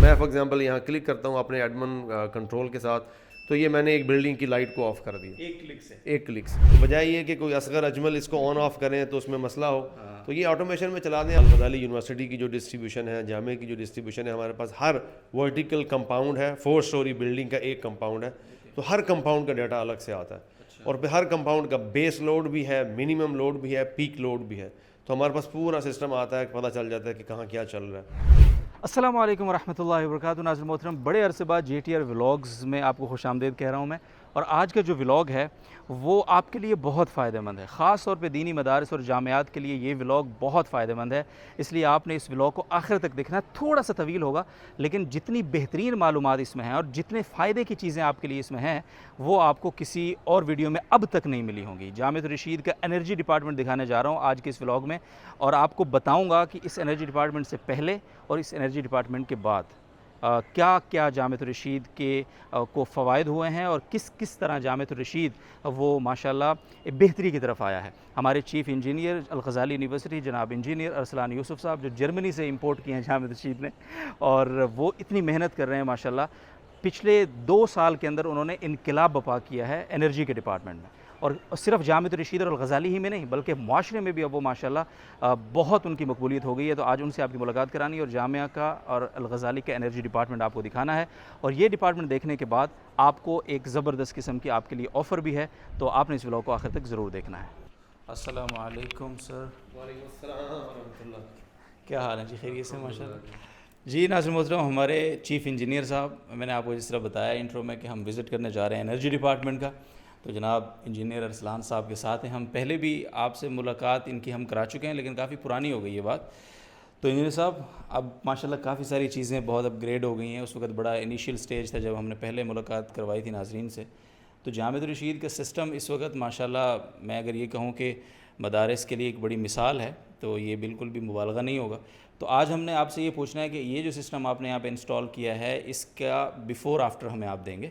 میں for example یہاں click کرتا ہوں اپنے ایڈمن کنٹرول کے ساتھ, تو یہ میں نے ایک بلڈنگ کی لائٹ کو آف کر دیا ایک کلک سے. بجائے یہ کہ کوئی اصغر اجمل اس کو آن آف کریں تو اس میں مسئلہ ہو, تو یہ آٹومیشن میں چلا دیں. الغزالی یونیورسٹی کی جو ڈسٹریبیوشن ہے, جامعہ کی جو ڈسٹریبیوشن ہے, ہمارے پاس ہر ورٹیکل کمپاؤنڈ ہے, 4 اسٹوری بلڈنگ کا ایک کمپاؤنڈ ہے, تو ہر کمپاؤنڈ کا ڈیٹا الگ سے آتا ہے, اور پھر ہر کمپاؤنڈ کا بیس لوڈ بھی ہے, منیمم لوڈ بھی ہے, پیک لوڈ بھی ہے, تو ہمارے پاس پورا سسٹم آتا ہے, پتہ چل جاتا ہے کہ کہاں کیا چل رہا ہے. السلام علیکم ورحمۃ اللہ وبرکاتہ. ناظرین محترم, بڑے عرصے بعد جی ٹی آر ولاگز میں آپ کو خوش آمدید کہہ رہا ہوں میں. اور آج کا جو ولاگ ہے وہ آپ کے لیے بہت فائدہ مند ہے, خاص طور پہ دینی مدارس اور جامعات کے لیے یہ ولاگ بہت فائدہ مند ہے, اس لیے آپ نے اس ولاگ کو آخر تک دیکھنا ہے. تھوڑا سا طویل ہوگا لیکن جتنی بہترین معلومات اس میں ہیں اور جتنے فائدے کی چیزیں آپ کے لیے اس میں ہیں وہ آپ کو کسی اور ویڈیو میں اب تک نہیں ملی ہوں گی. جامعۃ الرشید کا انرجی ڈپارٹمنٹ دکھانے جا رہا ہوں آج کے اس ولاگ میں, اور آپ کو بتاؤں گا کہ اس انرجی ڈپارٹمنٹ سے پہلے اور اس انرجی ڈپارٹمنٹ کے بعد کیا کیا جامعۃ الرشید کے کو فوائد ہوئے ہیں, اور کس کس طرح جامعۃ الرشید وہ ماشاءاللہ بہتری کی طرف آیا ہے. ہمارے چیف انجینئر الغزالی یونیورسٹی جناب انجینئر ارسلان یوسف صاحب, جو جرمنی سے امپورٹ کیے ہیں جامعۃ الرشید نے, اور وہ اتنی محنت کر رہے ہیں ماشاءاللہ. پچھلے 2 سال کے اندر انہوں نے انقلاب برپا کیا ہے انرجی کے ڈپارٹمنٹ میں, اور صرف جامعۃ الرشید اور الغزالی ہی میں نہیں بلکہ معاشرے میں بھی اب وہ ماشاءاللہ بہت ان کی مقبولیت ہو گئی ہے. تو آج ان سے آپ کی ملاقات کرانی ہے اور جامعہ کا اور الغزالی کا انرجی ڈپارٹمنٹ آپ کو دکھانا ہے, اور یہ ڈپارٹمنٹ دیکھنے کے بعد آپ کو ایک زبردست قسم کی آپ کے لیے آفر بھی ہے, تو آپ نے اس ولاگ کو آخر تک ضرور دیکھنا ہے. السلام علیکم سر. وعلیکم السلام ورحمۃ اللہ. کیا حال ہے جی؟ خیریت سے ماشاءاللہ. جی ناظرین محترم, ہمارے چیف انجینئر صاحب, میں نے آپ کو جس طرح بتایا انٹرو میں کہ ہم وزٹ کرنے جا رہے ہیں انرجی ڈپارٹمنٹ کا, تو جناب انجینئر ارسلان صاحب کے ساتھ ہیں. ہم پہلے بھی آپ سے ملاقات ان کی ہم کرا چکے ہیں لیکن کافی پرانی ہو گئی یہ بات. تو انجینئر صاحب, اب ماشاءاللہ کافی ساری چیزیں بہت اپ گریڈ ہو گئی ہیں. اس وقت بڑا انیشیل سٹیج تھا جب ہم نے پہلے ملاقات کروائی تھی ناظرین سے. تو جامعۃ الرشید کا سسٹم اس وقت ماشاءاللہ میں اگر یہ کہوں کہ مدارس کے لیے ایک بڑی مثال ہے تو یہ بالکل بھی مبالغہ نہیں ہوگا. تو آج ہم نے آپ سے یہ پوچھنا ہے کہ یہ جو سسٹم آپ نے یہاں پہ انسٹال کیا ہے اس کا بیفور آفٹر ہمیں آپ دیں گے,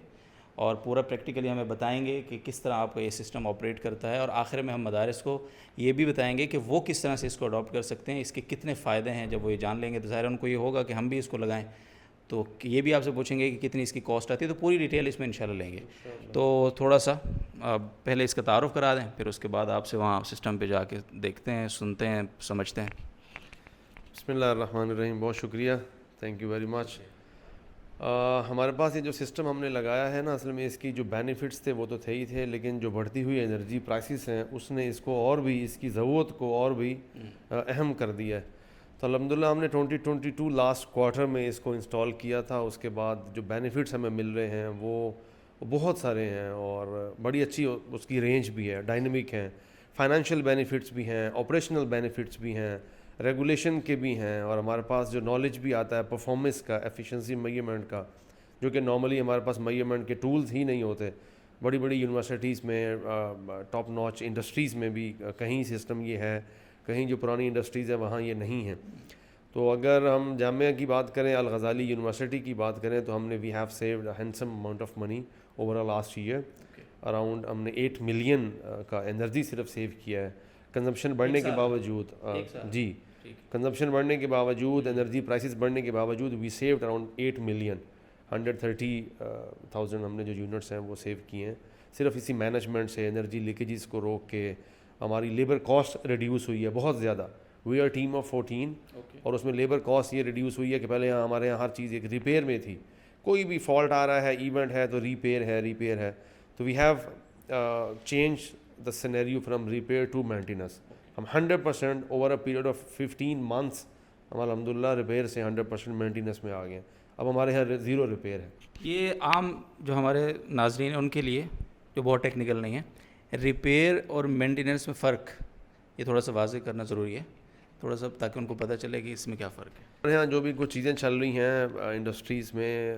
اور پورا پریکٹیکلی ہمیں بتائیں گے کہ کس طرح آپ کا یہ سسٹم آپریٹ کرتا ہے, اور آخر میں ہم مدارس کو یہ بھی بتائیں گے کہ وہ کس طرح سے اس کو اڈاپٹ کر سکتے ہیں, اس کے کتنے فائدے ہیں. جب وہ یہ جان لیں گے تو ظاہر ان کو یہ ہوگا کہ ہم بھی اس کو لگائیں. تو یہ بھی آپ سے پوچھیں گے کہ کتنی اس کی کاسٹ آتی ہے, تو پوری ڈیٹیل اس میں انشاءاللہ لیں گے. تو تھوڑا سا پہلے اس کا تعارف کرا دیں, پھر اس کے بعد آپ سے وہاں سسٹم پہ جا کے دیکھتے ہیں, سنتے ہیں, سمجھتے ہیں. بسم اللہ الرحمن الرحیم. بہت شکریہ, تھینک یو ویری مچ. ہمارے پاس یہ جو سسٹم ہم نے لگایا ہے نا, اصل میں اس کی جو بینیفٹس تھے وہ تو تھے ہی تھے, لیکن جو بڑھتی ہوئی انرجی پرائسز ہیں اس نے اس کو اور بھی, اس کی ضرورت کو اور بھی اہم کر دیا ہے. تو الحمدللہ ہم نے 2022 لاسٹ کوارٹر میں اس کو انسٹال کیا تھا. اس کے بعد جو بینیفٹس ہمیں مل رہے ہیں وہ بہت سارے ہیں, اور بڑی اچھی اس کی رینج بھی ہے, ڈائنمک ہیں, فائنینشیل بینیفٹس بھی ہیں, آپریشنل بینیفٹس بھی ہیں, ریگولیشن کے بھی ہیں, اور ہمارے پاس جو نالج بھی آتا ہے پرفارمنس کا, ایفیشنسی میجرمنٹ کا, جو کہ نارملی ہمارے پاس میجرمنٹ کے ٹولز ہی نہیں ہوتے. بڑی بڑی یونیورسٹیز میں, ٹاپ ناچ انڈسٹریز میں بھی کہیں سسٹم یہ ہے, کہیں جو پرانی انڈسٹریز ہیں وہاں یہ نہیں ہیں. تو اگر ہم جامعہ کی بات کریں, الغزالی یونیورسٹی کی بات کریں, تو ہم نے we have saved handsome amount of money over last year. Around ہم نے 8 ملین کا انرجی صرف سیو کیا ہے, کنزمپشن بڑھنے کے باوجود. جی, کنزمپشن بڑھنے کے باوجود, انرجی پرائسز بڑھنے کے باوجود وی سیوڈ اراؤنڈ 8 ملین 130,000 ہم نے جو یونٹس ہیں وہ سیو کیے ہیں صرف اسی مینجمنٹ سے. انرجی لیکیجز کو روک کے ہماری لیبر کاسٹ ریڈیوس ہوئی ہے بہت زیادہ. وی آر ٹیم آف 14, اور اس میں لیبر کاسٹ یہ ریڈیوس ہوئی ہے کہ پہلے ہمارے یہاں ہر چیز ایک ریپیئر میں تھی. کوئی بھی فالٹ آ رہا ہے, ایونٹ ہے تو ریپیئر ہے. تو we have change the scenario from repair to maintenance. ہم 100% over a period of 15 months ہم الحمدللہ ریپیئر سے 100% مینٹیننس میں آ گئے ہیں. اب ہمارے یہاں 0 ریپیئر ہے. یہ عام جو ہمارے ناظرین ہیں ان کے لیے جو بہت ٹیکنیکل نہیں ہے, ریپیئر اور مینٹیننس میں فرق یہ تھوڑا سا واضح کرنا ضروری ہے, تھوڑا سا, تاکہ ان کو پتہ چلے کہ اس میں کیا فرق ہے. ہمارے یہاں جو بھی کچھ چیزیں چل رہی ہیں انڈسٹریز میں,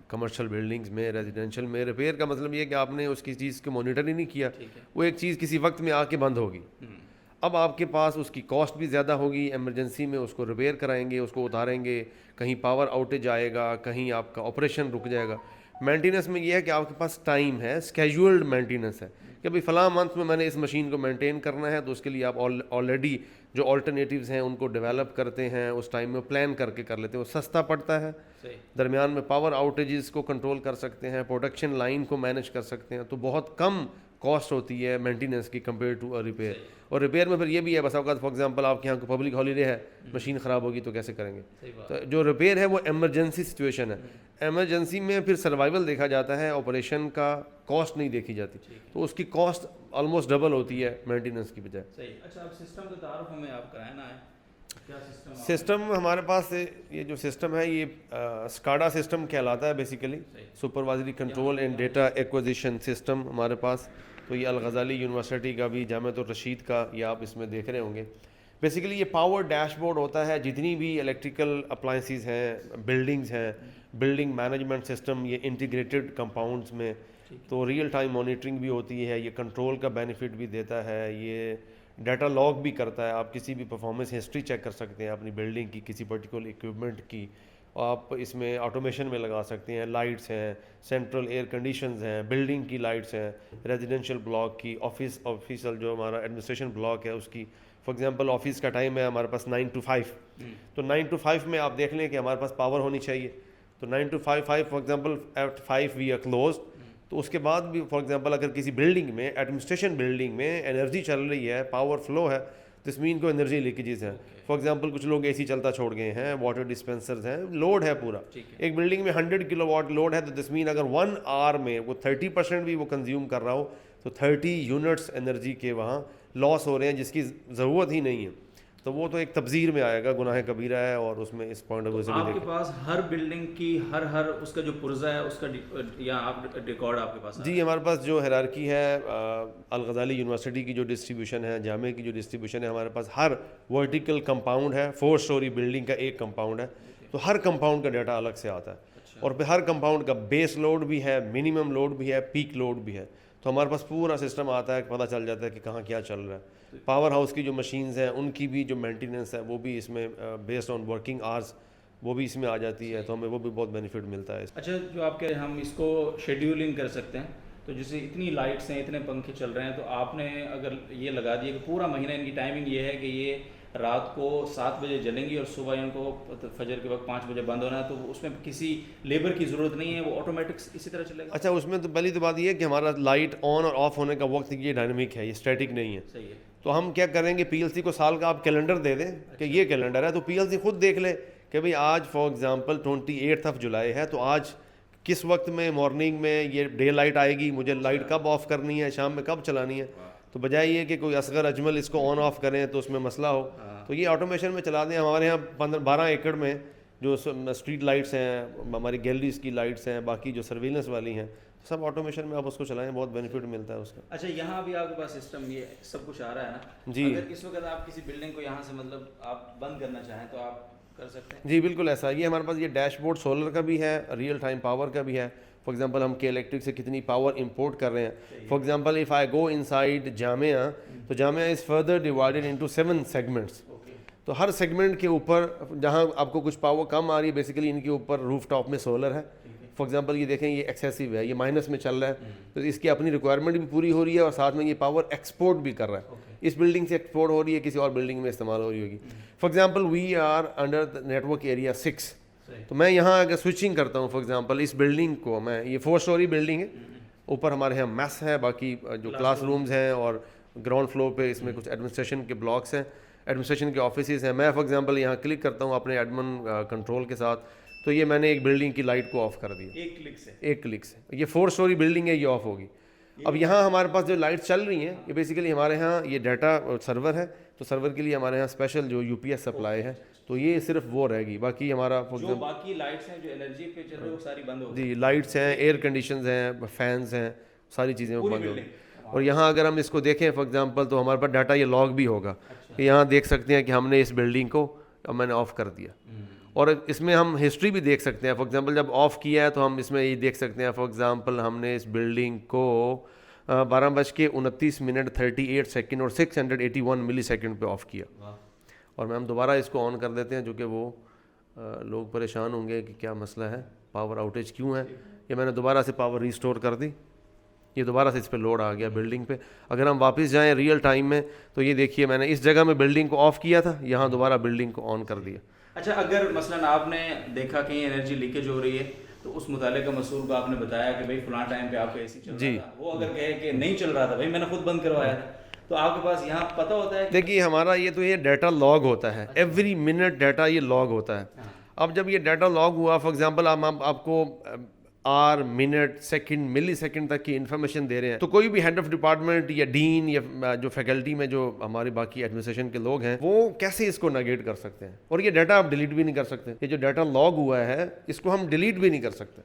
کمرشل بلڈنگز میں, ریزیڈینشیل میں, ریپیئر کا مطلب یہ ہے کہ آپ نے اس کی چیز کو مانیٹر ہی نہیں کیا, وہ ایک چیز کسی وقت میں آ کے بند ہوگی. اب آپ کے پاس اس کی کاسٹ بھی زیادہ ہوگی, ایمرجنسی میں اس کو ریپیئر کرائیں گے, اس کو اتاریں گے, کہیں پاور آؤٹیج آئے گا, کہیں آپ کا آپریشن رک جائے گا. مینٹیننس میں یہ ہے کہ آپ کے پاس ٹائم ہے, اسکیجولڈ مینٹیننس ہے کہ بھائی فلاں منتھ میں نے اس مشین کو مینٹین کرنا ہے, تو اس کے لیے آپ آلریڈی جو آلٹرنیٹیوز ہیں ان کو ڈیولپ کرتے ہیں, اس ٹائم میں پلان کر کے کر لیتے ہیں, وہ سستا پڑتا ہے. درمیان میں پاور آؤٹیجز کو کنٹرول کر سکتے ہیں, پروڈکشن لائن کو مینیج کر سکتے ہیں, تو بہت کم کاسٹ ہوتی ہے مینٹیننس کی کمپیئر ٹو ریپیئر. اور ریپیئر میں پھر یہ بھی ہے بس اوقات فار ایگزامپل آپ کے یہاں کو پبلک ہالیڈے ہے, مشین خراب ہوگی تو کیسے کریں گے. تو جو ریپیئر ہے وہ ایمرجنسی سچویشن ہے, ایمرجنسی میں پھر سروائیول دیکھا جاتا ہے, آپریشن کا کاسٹ نہیں دیکھی جاتی, تو اس کی کاسٹ آلموسٹ ڈبل ہوتی ہے مینٹیننس کی بجائے. اچھا, اب سسٹم کا تعارف ہمیں آپ کرائیں نا. سسٹم ہمارے پاس یہ جو سسٹم ہے یہ اسکاڈا سسٹم کہلاتا ہے basically, supervisory control and data acquisition system ہمارے پاس. تو یہ الغزالی یونیورسٹی کا بھی, جامعۃ الرشید کا, یہ آپ اس میں دیکھ رہے ہوں گے. بیسیکلی یہ پاور ڈیش بورڈ ہوتا ہے, جتنی بھی الیکٹریکل اپلائنسز ہیں, بلڈنگز ہیں, بلڈنگ مینجمنٹ سسٹم یہ انٹیگریٹڈ کمپاؤنڈس میں, تو ریئل ٹائم مانیٹرنگ بھی ہوتی ہے, یہ کنٹرول کا بینیفٹ بھی دیتا ہے, یہ ڈیٹا لاگ بھی کرتا ہے. آپ کسی بھی پرفارمنس ہسٹری چیک کر سکتے ہیں اپنی بلڈنگ کی, کسی پرٹیکولر اکوپمنٹ کی. آپ اس میں آٹومیشن میں لگا سکتے ہیں, لائٹس ہیں, سینٹرل ایئر کنڈیشنز ہیں, بلڈنگ کی لائٹس ہیں, ریزیڈینشیل بلاک کی, آفیسل جو ہمارا ایڈمنسٹریشن بلاک ہے اس کی. فار ایگزامپل آفس کا ٹائم ہے ہمارے پاس 9 to 5, تو 9 to 5 میں آپ دیکھ لیں کہ ہمارے پاس پاور ہونی چاہیے. تو 9 to 5 for example at 5 we are closed. تو اس کے بعد بھی فار ایگزامپل اگر کسی بلڈنگ میں, ایڈمنسٹریشن بلڈنگ میں انرجی چل رہی ہے, پاور فلو ہے, تو اس مین کو انرجی لیکیجز ہیں. فار ایگزامپل کچھ لوگ اے سی چلتا چھوڑ گئے ہیں, واٹر ڈسپینسرز ہیں, لوڈ ہے پورا. ایک بلڈنگ میں 100 کلو واٹ لوڈ ہے, تو دس مین اگر 1 hour میں وہ 30% بھی وہ کنزیوم کر رہا ہو, تو 30 یونٹس انرجی کے وہاں لاس ہو رہے ہیں, جس کی ضرورت ہی نہیں ہے. تو وہ تو ایک تبذیر میں آئے گا, گناہ کبیرہ ہے, اور اس میں اس پوائنٹ آف ویو سے بھی آپ کے پاس ہر بلڈنگ کی ہر اس کا جو پرزہ ہے اس کا یا آپ ریکارڈ آپ کے پاس؟ جی, ہمارے پاس جو ہیرارکی ہے الغزالی یونیورسٹی کی جو ڈسٹریبیوشن ہے, جامعہ کی جو ڈسٹریبیوشن ہے, ہمارے پاس ہر ورٹیکل کمپاؤنڈ ہے, 4 story بلڈنگ کا ایک کمپاؤنڈ ہے, تو ہر کمپاؤنڈ کا ڈیٹا الگ سے آتا ہے. اور پھر ہر کمپاؤنڈ کا بیس لوڈ بھی ہے, منیمم لوڈ بھی ہے, پیک لوڈ بھی ہے. تو ہمارے پاس پورا سسٹم آتا ہے, پتہ چل جاتا ہے کہ کہاں کیا چل رہا ہے. پاور ہاؤس کی جو مشینز ہیں ان کی بھی جو مینٹیننس ہے وہ بھی اس میں بیسڈ آن ورکنگ آورس وہ بھی اس میں آ جاتی ہے, تو ہمیں وہ بھی بہت بینیفٹ ملتا ہے. اچھا, جو آپ کہہ رہے ہیں ہم اس کو شیڈیولنگ کر سکتے ہیں, تو جیسے اتنی لائٹس ہیں, اتنے پنکھے چل رہے ہیں, تو آپ نے اگر یہ لگا دیا کہ پورا مہینہ ان کی ٹائمنگ یہ ہے کہ یہ رات کو 7 بجے جلیں گی اور صبح ان کو فجر کے وقت 5 بجے بند ہونا ہے, تو اس میں کسی لیبر کی ضرورت نہیں ہے, وہ آٹومیٹک اسی طرح چلے گا. اچھا, اس میں تو پہلی تو بات یہ ہے کہ ہمارا لائٹ آن اور آف ہونے کا وقت یہ ڈائنامک ہے, یہ اسٹیٹک نہیں ہے. صحیح ہے. تو ہم کیا کریں گے, پی ایل سی کو سال کا آپ کیلنڈر دے دیں کہ یہ کیلنڈر ہے, تو پی ایل سی خود دیکھ لے کہ بھئی آج فار ایگزامپل 28 جولائی ہے, تو آج کس وقت میں مارننگ میں یہ ڈے لائٹ آئے گی, مجھے لائٹ کب آف کرنی ہے, شام میں کب چلانی ہے. تو بجائے یہ کہ کوئی اصغر اجمل اس کو آن آف کریں تو اس میں مسئلہ ہو, تو یہ آٹومیشن میں چلا دیں. ہمارے یہاں 12 ایکڑ میں جو اسٹریٹ لائٹس ہیں, ہماری گیلریز کی لائٹس ہیں, باقی جو سرویلنس والی ہیں, سب آٹومیشن میں آپ اس کو چلائیں, بہت بینیفٹ ملتا ہے اس کا. اچھا, یہاں بھی آپ کے پاس سسٹم یہ سب کچھ آ رہا ہے نا جی. اگر اس وقت آپ کسی بلڈنگ کو یہاں سے مطلب آپ بند کرنا چاہیں تو آپ کر سکتے ہیں؟ جی بالکل ایسا. یہ ہمارے پاس یہ ڈیش بورڈ سولر کا بھی ہے, ریئل ٹائم پاور کا بھی ہے. فار ایگزامپل ہم کے الیکٹرک سے کتنی پاور امپورٹ کر رہے ہیں. For example if I go inside Jamia, تو Jamia is further divided into 7 segments. تو ہر سیگمنٹ کے اوپر جہاں آپ کو کچھ پاور کم آ رہی ہے, بیسیکلی ان کے اوپر روف ٹاپ میں سولر ہے. فار ایگزامپل یہ دیکھیں, یہ ایکسیسو ہے, یہ مائنس میں چل رہا ہے, تو اس کی اپنی ریکوائرمنٹ بھی پوری ہو رہی ہے, اور ساتھ میں یہ پاور ایکسپورٹ بھی کر رہا ہے. اس بلڈنگ سے ایکسپورٹ ہو رہی ہے, کسی اور بلڈنگ میں استعمال ہو رہی ہوگی. For example we are under network area 6, تو میں یہاں اگر سوئچنگ کرتا ہوں, فار ایگزامپل اس بلڈنگ کو میں, یہ 4 story بلڈنگ ہے, اوپر ہمارے یہاں میس ہے, باقی جو کلاس رومز ہیں, اور گراؤنڈ فلور پہ اس میں کچھ ایڈمنسٹریشن کے بلاکس ہیں, ایڈمنسٹریشن کے آفیسز ہیں. میں فار ایگزامپل یہاں کلک کرتا ہوں اپنے ایڈمن کنٹرول کے ساتھ, تو یہ میں نے ایک بلڈنگ کی لائٹ کو آف کر دیا ایک کلک سے. یہ 4 story بلڈنگ ہے, یہ آف ہوگی. اب یہاں ہمارے پاس جو لائٹ چل رہی ہیں, یہ بیسیکلی ہمارے ہاں یہ ڈیٹا سرور ہے, تو سرور کے لیے ہمارے ہاں اسپیشل جو یو پی ایس سپلائی ہے, تو یہ صرف وہ رہے گی. باقی ہمارا جو باقی لائٹس ہیں جو انرجی پہ چل رہی ہے وہ ساری بند ہو گئی. جی, لائٹس ہیں, ایئر کنڈیشنز ہیں, فینز ہیں, ساری چیزیں وہ بند ہو گئی. اور یہاں اگر ہم اس کو دیکھیں فار ایگزامپل, تو ہمارے پاس ڈاٹا یہ لاگ بھی ہوگا کہ یہاں دیکھ سکتے ہیں کہ ہم نے اس بلڈنگ کو میں نے آف کر دیا, اور اس میں ہم ہسٹری بھی دیکھ سکتے ہیں. فار ایگزامپل جب آف کیا ہے تو ہم اس میں یہ دیکھ سکتے ہیں, فار ایگزامپل ہم نے اس بلڈنگ کو 12:29 38 سیکنڈ اور 681 ملی سیکنڈ پہ آف کیا, اور ہم دوبارہ اس کو آن کر دیتے ہیں, جو کہ وہ لوگ پریشان ہوں گے کہ کیا مسئلہ ہے, پاور آؤٹیج کیوں ہے. یہ میں نے دوبارہ سے پاور ریسٹور کر دی, یہ دوبارہ سے اس پہ لوڈ آ گیا بلڈنگ پہ. اگر ہم واپس جائیں ریئل ٹائم میں تو یہ دیکھیے میں نے اس جگہ میں بلڈنگ کو آف کیا تھا, یہاں دوبارہ بلڈنگ کو آن کر دیا. اچھا, اگر مثلاً آپ نے دیکھا کہیں انرجی لیکیج ہو رہی ہے تو اس متعلقہ مسئول کو آپ نے بتایا کہ بھائی فلاں ٹائم پہ آپ کا اے سی چل رہا تھا, وہ اگر کہے کہ نہیں چل رہا تھا بھائی میں نے خود بند کروایا تھا, تو آپ کے پاس یہاں پتہ ہوتا ہے. دیکھیے ہمارا یہ تو یہ ڈیٹا لاگ ہوتا ہے, ایوری منٹ ڈیٹا یہ لاگ ہوتا ہے. اب جب یہ ڈیٹا لاگ ہوا, فار ایگزامپل آپ کو hour, minute, second, millisecond تک کی انفارمیشن دے رہے ہیں, تو کوئی بھی ہیڈ آف ڈپارٹمنٹ یا ڈین یا جو فیکلٹی میں جو ہماری باقی ایڈمنسٹریشن کے لوگ ہیں وہ کیسے اس کو نیگیٹ کر سکتے ہیں. اور یہ ڈیٹا آپ ڈیلیٹ بھی نہیں کر سکتے, یہ جو ڈیٹا لاگ ہوا ہے اس کو ہم ڈیلیٹ بھی نہیں کر سکتے.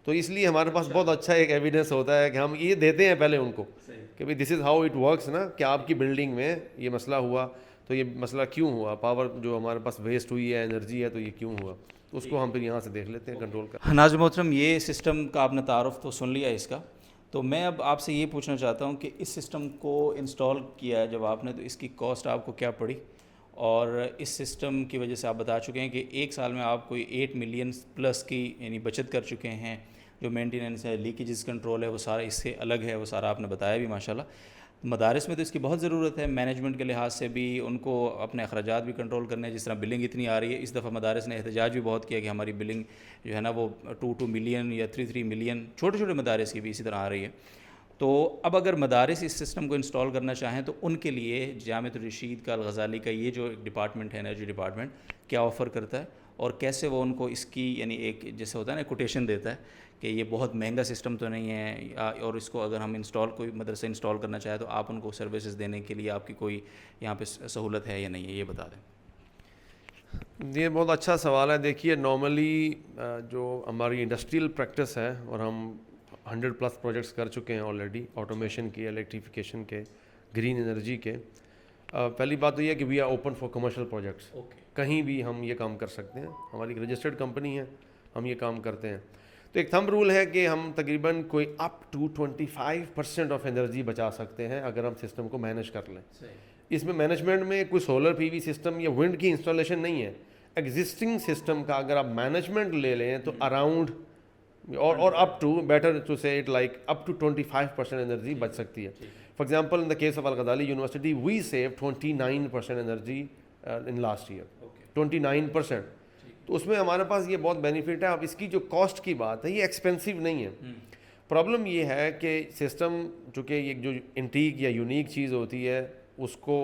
تو اس لیے ہمارے پاس بہت اچھا ایک ایویڈنس ہوتا ہے کہ ہم یہ دیتے ہیں پہلے ان کو کہ بھائی دس از ہاؤ اٹ ورکس نا, کہ آپ کی بلڈنگ میں یہ مسئلہ ہوا تو یہ مسئلہ کیوں ہوا, پاور جو ہمارے پاس ویسٹ ہوئی ہے, انرجی ہے, تو یہ کیوں ہوا, تو اس کو ہم پھر یہاں سے دیکھ لیتے ہیں کنٹرول کر. ناظرین محترم, یہ سسٹم کا آپ نے تعارف تو سن لیا اس کا, تو میں اب آپ سے یہ پوچھنا چاہتا ہوں کہ اس سسٹم کو انسٹال کیا جب آپ نے تو اس کی کاسٹ آپ کو کیا پڑی, اور اس سسٹم کی وجہ سے آپ بتا چکے ہیں کہ ایک سال میں آپ کوئی 8 ملین پلس کی یعنی بچت کر چکے ہیں. جو مینٹیننس ہے, لیکیجز کنٹرول ہے, وہ سارا اس سے الگ ہے, وہ سارا آپ نے بتایا بھی ماشاءاللہ. مدارس میں تو اس کی بہت ضرورت ہے, مینجمنٹ کے لحاظ سے بھی ان کو اپنے اخراجات بھی کنٹرول کرنے ہیں. جس طرح بلنگ اتنی آ رہی ہے, اس دفعہ مدارس نے احتجاج بھی بہت کیا کہ ہماری بلنگ جو ہے نا وہ 2 ملین یا 3 ملین, چھوٹے چھوٹے مدارس کی بھی اسی طرح آ رہی ہے. تو اب اگر مدارس اس سسٹم کو انسٹال کرنا چاہیں تو ان کے لیے جامعۃ الرشید کا, الغزالی کا یہ جو ڈپارٹمنٹ ہے, انرجی ڈپارٹمنٹ, کیا آفر کرتا ہے اور کیسے وہ ان کو اس کی یعنی ایک جیسے ہوتا ہے نا کوٹیشن دیتا ہے کہ یہ بہت مہنگا سسٹم تو نہیں ہے, اور اس کو اگر ہم کوئی مدرسہ انسٹال کرنا چاہے تو آپ ان کو سروسز دینے کے لیے آپ کی کوئی یہاں پہ سہولت ہے یا نہیں ہے, یہ بتا دیں. یہ بہت اچھا سوال ہے. دیکھیے نارملی جو ہماری انڈسٹریل پریکٹس ہے, اور ہم 100+ پروجیکٹس کر چکے ہیں آلریڈی, آٹومیشن کے, الیکٹریفیکیشن کے, گرین انرجی کے. پہلی بات تو یہ ہے کہ we are open for commercial projects, کہیں بھی ہم یہ کام کر سکتے ہیں. ہماری ایک رجسٹرڈ کمپنی ہے, ہم یہ کام کرتے ہیں. تو ایک تھمب رول ہے کہ ہم تقریباً کوئی اپ ٹو 25% آف انرجی بچا سکتے ہیں اگر ہم سسٹم کو مینیج کر لیں. اس میں مینجمنٹ میں کوئی سولر پی وی سسٹم یا ونڈ کی انسٹالیشن نہیں ہے. ایگزسٹنگ سسٹم کا اگر آپ مینجمنٹ لے لیں تو اراؤنڈ اور up to better to say it like up to 25% energy بچ سکتی ہے. For example in the case of Al Ghazali university we save 29% energy in last year, 29%. تو اس میں ہمارے پاس یہ بہت بینیفٹ ہے. اب اس کی جو کاسٹ کی بات ہے یہ ایکسپینسو نہیں ہے. پرابلم یہ ہے کہ سسٹم چونکہ ایک جو انٹیک یا یونیک چیز ہوتی ہے اس کو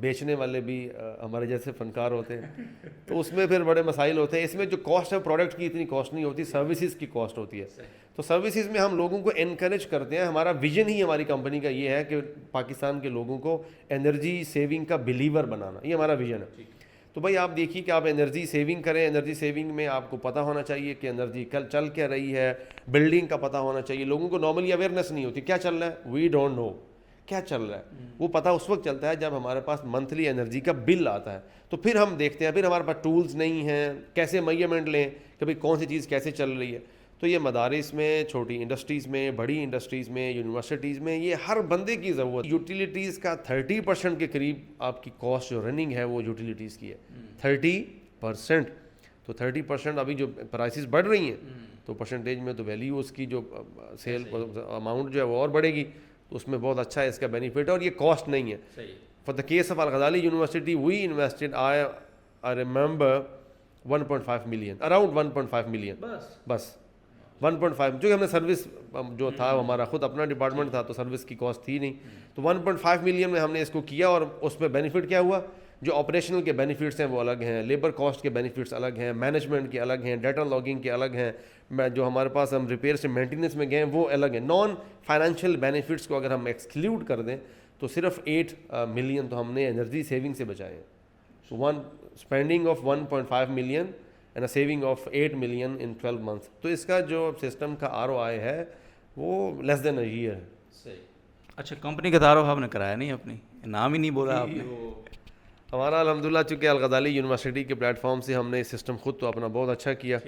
بیچنے والے بھی ہمارے جیسے فنکار ہوتے ہیں, تو اس میں پھر بڑے مسائل ہوتے ہیں. اس میں جو کاسٹ ہے پروڈکٹ کی اتنی کاسٹ نہیں ہوتی, سروسز کی کاسٹ ہوتی ہے. تو سروسز میں ہم لوگوں کو انکریج کرتے ہیں. ہمارا ویژن ہی ہماری کمپنی کا یہ ہے کہ پاکستان کے لوگوں کو انرجی سیونگ کا بلیور بنانا, یہ ہمارا ویژن ہے. تو بھائی آپ دیکھیے کہ آپ انرجی سیونگ کریں. انرجی سیونگ میں آپ کو پتہ ہونا چاہیے کہ انرجی چل کیا رہی ہے, بلڈنگ کا پتہ ہونا چاہیے. لوگوں کو نارملی اویئرنیس نہیں ہوتی کیا چل رہا ہے, وی ڈونٹ نو کیا چل رہا ہے. وہ پتہ اس وقت چلتا ہے جب ہمارے پاس منتھلی انرجی کا بل آتا ہے, تو پھر ہم دیکھتے ہیں. پھر ہمارے پاس ٹولز نہیں ہیں, کیسے میجرمنٹ لیں کہ بھائی کون سی چیز کیسے چل رہی ہے. تو یہ مدارس میں, چھوٹی انڈسٹریز میں, بڑی انڈسٹریز میں, یونیورسٹیز میں یہ ہر بندے کی ضرورت. یوٹیلیٹیز کا 30% کے قریب آپ کی کاسٹ جو رننگ ہے وہ یوٹیلیٹیز کی ہے, 30%. تو 30% ابھی جو پرائسز بڑھ رہی ہیں تو پرسنٹیج میں تو ویلیو اس کی جو سیل اماؤنٹ جو ہے وہ اور بڑھے گی. تو اس میں بہت اچھا ہے اس کا بینیفٹ, اور یہ کاسٹ نہیں ہے. For the case of Al Ghazali university we invested I remember 1.5 million, around 1.5 million بس 1.5, جو ہم نے سروس جو تھا ہمارا خود اپنا ڈپارٹمنٹ تھا تو سروس کی کاسٹ تھی نہیں. تو 1.5 ملین میں ہم نے اس کو کیا, اور اس میں بینیفٹ کیا ہوا, جو آپریشنل کے بینیفٹس ہیں وہ الگ ہیں, لیبر کاسٹ کے بینیفٹس الگ ہیں, مینجمنٹ کے الگ ہیں, ڈیٹا لاگنگ کے الگ ہیں, جو ہمارے پاس ہم ریپیئر سے مینٹیننس میں گئے ہیں وہ الگ ہیں. نان فائنینشیل بینیفٹس کو اگر ہم ایکسکلیوڈ کر دیں تو صرف 8 ملین تو ہم نے انرجی سیونگ سے بچائے ہیں. So one spending of 1.5 million and a saving of 8 million in 12 months. تو اس کا جو سسٹم کا ROI ہے وہ less than a year ہے. صحیح. اچھا, کمپنی کا تعارف آپ نے کرایا نہیں, اپنی نام ہی نہیں بولا آپ نے. ہمارا الحمدللہ چونکہ الغزالی یونیورسٹی کے پلیٹ فارم سے ہم نے سسٹم خود تو اپنا بہت اچھا کیا,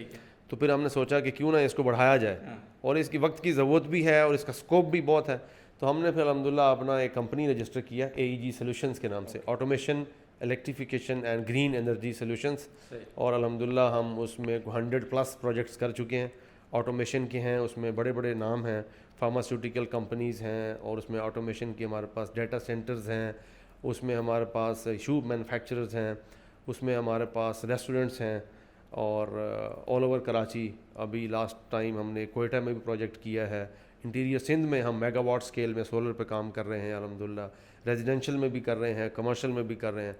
تو پھر ہم نے سوچا کہ کیوں نہ اس کو بڑھایا جائے, اور اس کی وقت کی ضرورت بھی ہے اور اس کا اسکوپ بھی بہت ہے. تو ہم نے پھر الحمدللہ اپنا ایک کمپنی رجسٹر کیا AEG سولوشنز کے نام سے, automation electrification and green energy solutions, اور الحمدللہ ہم اس میں 100+ پروجیکٹس کر چکے ہیں. آٹومیشن کے ہیں, اس میں بڑے بڑے نام ہیں, فارماسیوٹیکل کمپنیز ہیں, اور اس میں آٹومیشن کی ہمارے پاس ڈیٹا سینٹرز ہیں, اس میں ہمارے پاس شو مینوفیکچررز ہیں, اس میں ہمارے پاس ریسٹورنٹس ہیں, اور آل اوور کراچی. ابھی لاسٹ ٹائم ہم نے کوئٹہ میں بھی پروجیکٹ کیا ہے. انٹیریئر سندھ میں ہم میگا واٹ اسکیل میں سولر پہ کام کر رہے ہیں الحمدللہ. ریزیڈینشیل میں بھی کر رہے ہیں, کمرشل میں بھی کر رہے ہیں.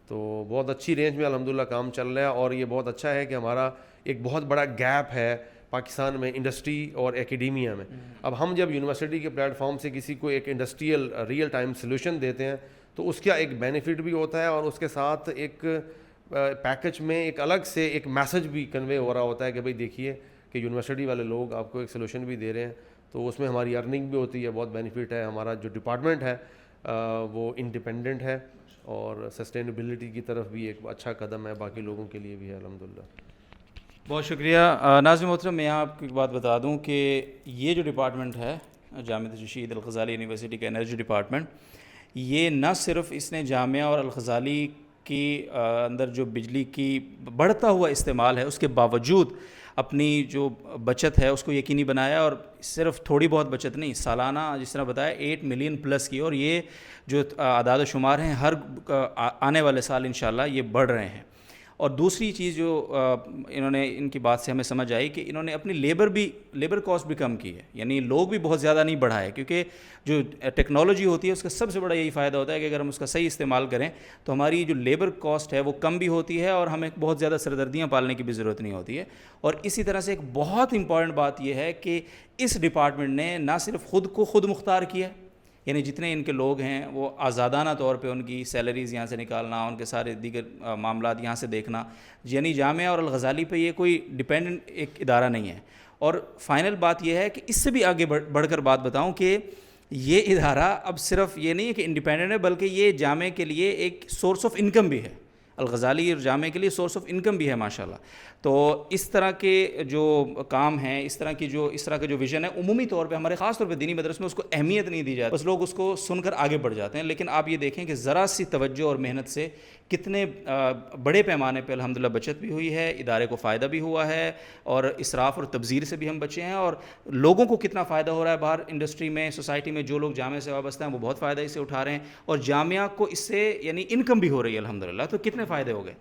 تو بہت اچھی رینج میں الحمدللہ کام چل رہا ہے, اور یہ بہت اچھا ہے کہ ہمارا ایک بہت بڑا گیپ ہے پاکستان میں انڈسٹری اور ایکیڈیمیا میں. اب ہم جب یونیورسٹی کے پلیٹ فارم سے کسی کو ایک انڈسٹریل ریئل ٹائم سلوشن دیتے ہیں تو اس کا ایک بینیفٹ بھی ہوتا ہے, اور اس کے ساتھ ایک پیکج میں ایک الگ سے ایک میسج بھی کنوے ہو رہا ہوتا ہے کہ بھئی دیکھیے کہ یونیورسٹی والے لوگ آپ کو ایک سلوشن بھی دے رہے ہیں. تو اس میں ہماری ارننگ بھی ہوتی ہے, بہت بینیفٹ ہے. ہمارا جو ڈپارٹمنٹ ہے وہ انڈیپینڈنٹ ہے, اور سسٹینیبلٹی کی طرف بھی ایک اچھا قدم ہے, باقی لوگوں کے لیے بھی ہے الحمدللہ. بہت شکریہ. ناظرین محترم, میں یہاں آپ کو ایک بات بتا دوں کہ یہ جو ڈپارٹمنٹ ہے جامعہ رشید الغزالی یونیورسٹی کا انرجی ڈپارٹمنٹ, یہ نہ صرف اس نے جامعہ اور الغزالی کی اندر جو بجلی کی بڑھتا ہوا استعمال ہے اس کے باوجود اپنی جو بچت ہے اس کو یقینی بنایا, اور صرف تھوڑی بہت بچت نہیں, سالانہ جس طرح بتایا 8 ملین پلس کی, اور یہ جو اعداد و شمار ہیں ہر آنے والے سال انشاءاللہ یہ بڑھ رہے ہیں. اور دوسری چیز جو انہوں نے ان کی بات سے ہمیں سمجھ آئی کہ انہوں نے اپنی لیبر کاسٹ بھی کم کی ہے, یعنی لوگ بھی بہت زیادہ نہیں بڑھائے, کیونکہ جو ٹیکنالوجی ہوتی ہے اس کا سب سے بڑا یہی فائدہ ہوتا ہے کہ اگر ہم اس کا صحیح استعمال کریں تو ہماری جو لیبر کاسٹ ہے وہ کم بھی ہوتی ہے, اور ہمیں بہت زیادہ سردردیاں پالنے کی بھی ضرورت نہیں ہوتی ہے. اور اسی طرح سے ایک بہت امپورٹنٹ بات یہ ہے کہ اس ڈپارٹمنٹ نے نہ صرف خود کو خود مختار کیا, یعنی جتنے ان کے لوگ ہیں وہ آزادانہ طور پہ ان کی سیلریز یہاں سے نکالنا, ان کے سارے دیگر معاملات یہاں سے دیکھنا, یعنی جامعہ اور الغزالی پہ یہ کوئی ڈیپینڈنٹ ایک ادارہ نہیں ہے. اور فائنل بات یہ ہے کہ اس سے بھی آگے بڑھ کر بات بتاؤں کہ یہ ادارہ اب صرف یہ نہیں ہے کہ انڈیپینڈنٹ ہے, بلکہ یہ جامعہ کے لیے ایک سورس آف انکم بھی ہے. الغزالی اور جامعہ کے لیے سورس آف انکم بھی ہے ماشاءاللہ. تو اس طرح کے جو کام ہیں, اس طرح کا جو ویژن ہے, عمومی طور پہ ہمارے خاص طور پہ دینی مدرسے میں اس کو اہمیت نہیں دی جاتی, بس لوگ اس کو سن کر آگے بڑھ جاتے ہیں. لیکن آپ یہ دیکھیں کہ ذرا سی توجہ اور محنت سے کتنے بڑے پیمانے پہ الحمدللہ بچت بھی ہوئی ہے, ادارے کو فائدہ بھی ہوا ہے, اور اسراف اور تبذیر سے بھی ہم بچے ہیں, اور لوگوں کو کتنا فائدہ ہو رہا ہے باہر انڈسٹری میں, سوسائٹی میں جو لوگ جامعہ سے وابستہ ہیں وہ بہت فائدہ اس سے اٹھا رہے ہیں, اور جامعہ کو اس سے یعنی انکم بھی ہو رہی ہے الحمدللہ. تو کتنے فائدے ہو گئے.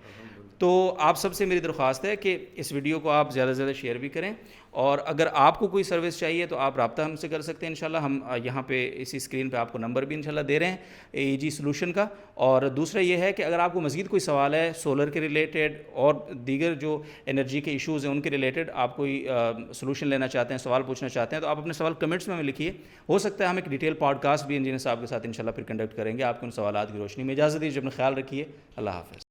تو آپ سب سے میری درخواست ہے کہ اس ویڈیو کو آپ زیادہ سے زیادہ شیئر بھی کریں, اور اگر آپ کو کوئی سروس چاہیے تو آپ رابطہ ہم سے کر سکتے ہیں انشاءاللہ. ہم یہاں پہ اسی اسکرین پہ آپ کو نمبر بھی انشاءاللہ دے رہے ہیں AEG سولوشن کا. اور دوسرا یہ ہے کہ اگر آپ کو مزید کوئی سوال ہے سولر کے ریلیٹڈ اور دیگر جو انرجی کے ایشوز ہیں ان کے ریلیٹڈ, آپ کوئی سولوشن لینا چاہتے ہیں, سوال پوچھنا چاہتے ہیں, تو آپ اپنے سوال کمنٹس میں ہمیں لکھیے. ہو سکتا ہے ہم ایک ڈیٹیل پوڈ کاسٹ بھی انجینئر صاحب کے ساتھ انشاءاللہ پھر کنڈکٹ کریں گے آپ کے ان سوالات کی روشنی میں. اجازت دیجیے, اپنا خیال رکھیے. اللہ حافظ.